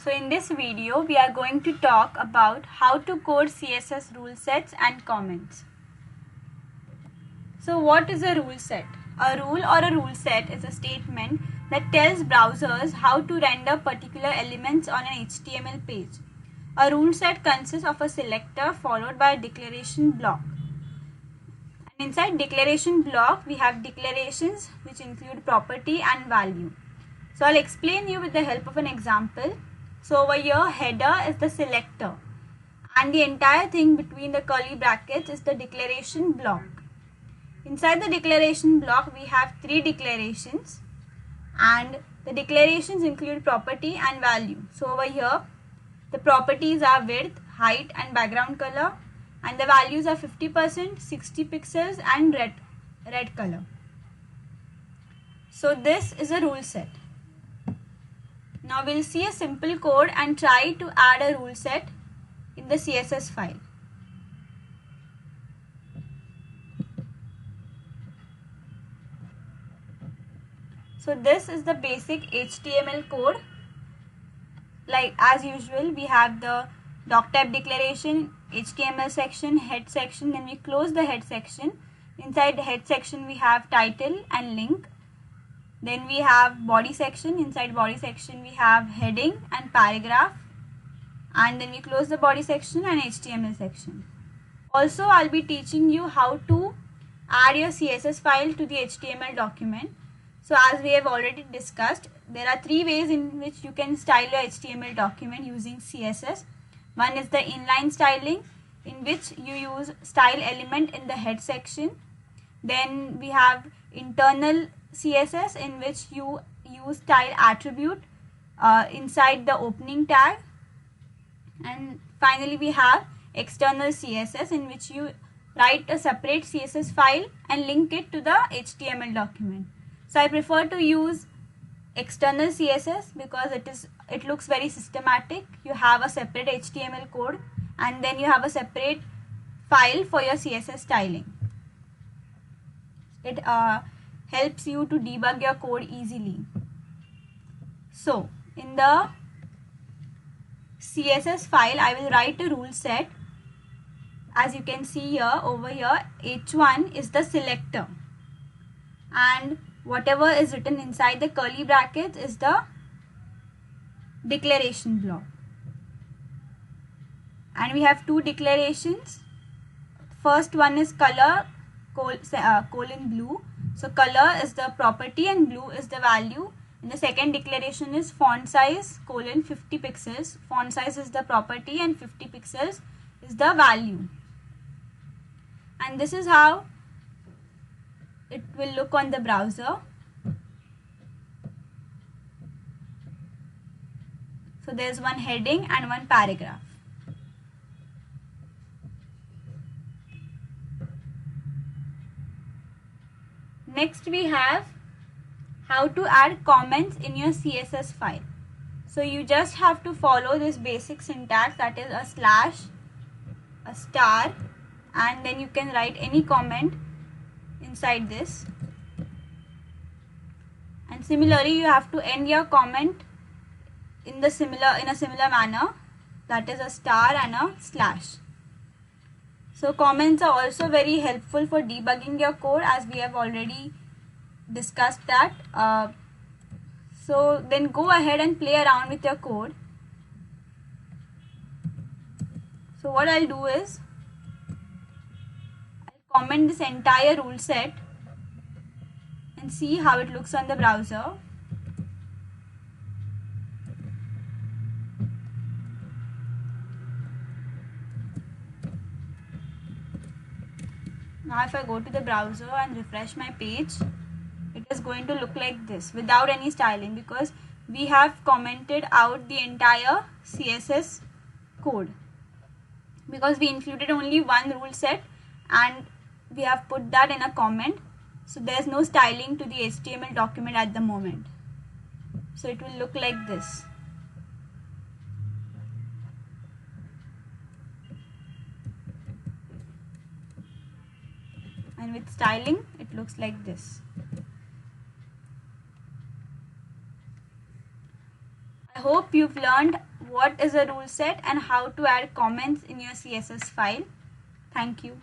So in this video, we are going to talk about how to code CSS rule sets and comments. So what is a rule set? A rule or a rule set is a statement that tells browsers how to render particular elements on an HTML page. A rule set consists of a selector followed by a declaration block. And inside declaration block, we have declarations which include property and value. So I'll explain you with the help of an example. So over here, header is the selector and the entire thing between the curly brackets is the declaration block. Inside the declaration block, we have three declarations and the declarations include property and value. So over here, the properties are width, height and background color, and the values are 50%, 60 pixels and red color. So this is a rule set. Now we'll see a simple code and try to add a rule set in the CSS file. So this is the basic HTML code. Like as usual, we have the doc type declaration, HTML section, head section, then we close the head section. Inside the head section we have title and link. Then we have body section. Inside body section we have heading and paragraph. And then we close the body section and HTML section. Also, I'll be teaching you how to add your CSS file to the HTML document. So as we have already discussed, there are three ways in which you can style your HTML document using CSS. One is the inline styling, in which you use style element in the head section. Then we have internal CSS, in which you use style attribute inside the opening tag. And finally we have external CSS, in which you write a separate CSS file and link it to the HTML document. So I prefer to use external CSS because it looks very systematic. You have a separate HTML code and then you have a separate file for your CSS styling. It helps you to debug your code easily. So in the CSS file, I will write a rule set. As you can see here, over here, H1 is the selector and whatever is written inside the curly brackets is the declaration block. And we have two declarations. First one is color colon blue. So color is the property and blue is the value. And the second declaration is font size colon 50 pixels. Font size is the property and 50 pixels is the value. And this is how it will look on the browser. So there's one heading and one paragraph. Next we have how to add comments in your CSS file. So you just have to follow this basic syntax, that is a slash, a star, and then you can write any comment inside this. And similarly you have to end your comment in a similar manner, that is a star and a slash. So comments are also very helpful for debugging your code, as we have already discussed that. So then go ahead and play around with your code. So what I'll do is I'll comment this entire rule set and see how it looks on the browser. Now if I go to the browser and refresh my page, it is going to look like this without any styling, because we have commented out the entire CSS code, because we included only one rule set and we have put that in a comment. So there's no styling to the HTML document at the moment. So it will look like this. And with styling, it looks like this. I hope you've learned what is a rule set and how to add comments in your CSS file. Thank you.